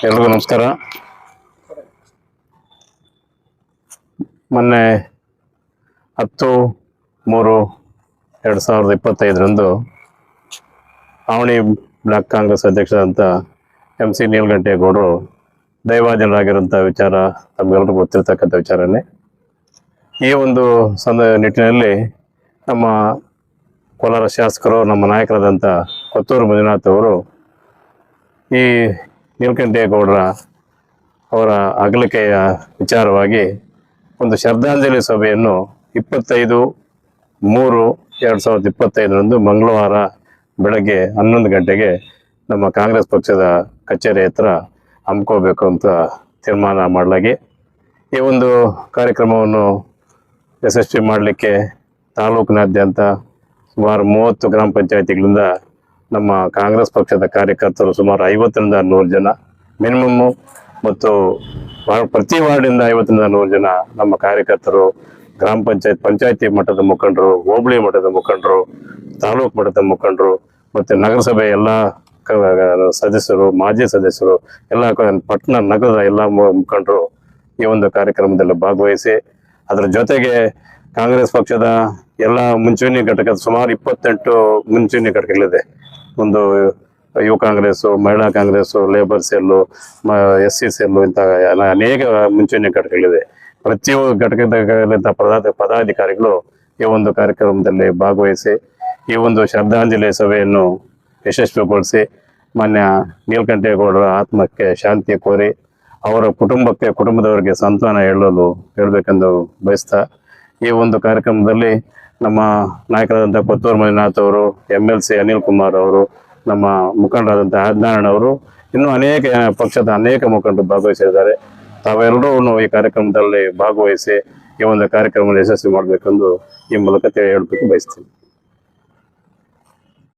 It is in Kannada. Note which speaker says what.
Speaker 1: ಎಲ್ರಿಗೂ ನಮಸ್ಕಾರ. ಮೊನ್ನೆ 10/3/2025 ಆವಣಿ ಬ್ಲಾಕ್ ಕಾಂಗ್ರೆಸ್ ಅಧ್ಯಕ್ಷರಾದಂಥ MC ನೀಲಗಂಠೇಗೌಡರು ದೈವಾಧೀನರಾಗಿರುವಂಥ ವಿಚಾರ ತಮಗೆಲ್ಲರಿಗೂ ಗೊತ್ತಿರ್ತಕ್ಕಂಥ ವಿಚಾರನೇ. ಈ ಒಂದು ನಿಟ್ಟಿನಲ್ಲಿ ನಮ್ಮ ಕೋಲಾರ ಶಾಸಕರು, ನಮ್ಮ ನಾಯಕರಾದಂಥ ಕೊತ್ತೂರು ಮಂಜುನಾಥ್ ಅವರು ಈ ನೀಲಕಂಠೇಗೌಡರ ಅವರ ಅಗಲಿಕೆಯ ವಿಚಾರವಾಗಿ ಒಂದು ಶ್ರದ್ಧಾಂಜಲಿ ಸಭೆಯನ್ನು 25/3/2025 ಮಂಗಳವಾರ ಬೆಳಗ್ಗೆ 11 ಗಂಟೆಗೆ ನಮ್ಮ ಕಾಂಗ್ರೆಸ್ ಪಕ್ಷದ ಕಚೇರಿ ಹತ್ರ ಹಮ್ಮಿಕೋಬೇಕು ಅಂತ ತೀರ್ಮಾನ ಮಾಡಲಾಗಿ, ಈ ಒಂದು ಕಾರ್ಯಕ್ರಮವನ್ನು ಯಶಸ್ವಿ ಮಾಡಲಿಕ್ಕೆ ತಾಲೂಕಿನಾದ್ಯಂತ ಸುಮಾರು 30 ಗ್ರಾಮ ಪಂಚಾಯತಿಗಳಿಂದ ನಮ್ಮ ಕಾಂಗ್ರೆಸ್ ಪಕ್ಷದ ಕಾರ್ಯಕರ್ತರು ಸುಮಾರು 50ರಿಂದ 100 ಜನ ಮಿನಿಮಮ್ಮು, ಮತ್ತು ಪ್ರತಿ ವಾರ್ಡಿಂದ 50ರಿಂದ 100 ಜನ ನಮ್ಮ ಕಾರ್ಯಕರ್ತರು, ಗ್ರಾಮ ಪಂಚಾಯತಿ ಮಟ್ಟದ ಮುಖಂಡರು, ಹೋಬಳಿ ಮಟ್ಟದ ಮುಖಂಡರು, ತಾಲೂಕು ಮಟ್ಟದ ಮುಖಂಡರು, ಮತ್ತು ನಗರಸಭೆ ಎಲ್ಲ ಸದಸ್ಯರು, ಮಾಜಿ ಸದಸ್ಯರು, ಎಲ್ಲ ಪಟ್ಟಣ ನಗರದ ಎಲ್ಲ ಮುಖಂಡರು ಈ ಒಂದು ಕಾರ್ಯಕ್ರಮದಲ್ಲಿ ಭಾಗವಹಿಸಿ, ಅದರ ಜೊತೆಗೆ ಕಾಂಗ್ರೆಸ್ ಪಕ್ಷದ ಎಲ್ಲ ಮುಂಚೂಣಿ ಘಟಕದ ಸುಮಾರು 28 ಮುಂಚೂಣಿ ಘಟಕಗಳಿದೆ. ಒಂದು ಯುವ ಕಾಂಗ್ರೆಸ್ಸು, ಮಹಿಳಾ Congress, labour cell, SC cell, ಇಂಥ ಅನೇಕ ಮುಂಚೂಣಿ ಘಟಕಗಳಿದೆ. ಪ್ರತಿಯೊಂದು ಘಟಕದ ಪದಾಧಿಕಾರಿಗಳು ಈ ಒಂದು ಕಾರ್ಯಕ್ರಮದಲ್ಲಿ ಭಾಗವಹಿಸಿ ಈ ಒಂದು ಶ್ರದ್ಧಾಂಜಲಿ ಸಭೆಯನ್ನು ಯಶಸ್ವಿಗೊಳಿಸಿ ಮಾನ್ಯ ನೀಲಕಂಠೇಗೌಡರ ಆತ್ಮಕ್ಕೆ ಶಾಂತಿ ಕೋರಿ ಅವರ ಕುಟುಂಬದವರಿಗೆ ಸಾಂತ್ವನ ಹೇಳಬೇಕೆಂದು ಬಯಸ್ತಾ, ಈ ಒಂದು ಕಾರ್ಯಕ್ರಮದಲ್ಲಿ ನಮ್ಮ ನಾಯಕರಾದಂಥ ಕೊತ್ತೂರು ಮಂಜುನಾಥ್ ಅವರು, MLC ಅನಿಲ್ ಕುಮಾರ್ ಅವರು, ನಮ್ಮ ಮುಖಂಡರಾದಂಥ ಆಜ್ಞಾನಣ್ಣ ಅವರು, ಇನ್ನೂ ಅನೇಕ ಪಕ್ಷದ ಅನೇಕ ಮುಖಂಡರು ಭಾಗವಹಿಸಿದ್ದಾರೆ. ತಾವೆಲ್ಲರೂ ಈ ಕಾರ್ಯಕ್ರಮದಲ್ಲಿ ಭಾಗವಹಿಸಿ ಈ ಒಂದು ಕಾರ್ಯಕ್ರಮವನ್ನು ಯಶಸ್ವಿ ಮಾಡಬೇಕೆಂದು ಈ ಮೂಲಕ ಹೇಳಬೇಕು ಬಯಸ್ತೀನಿ.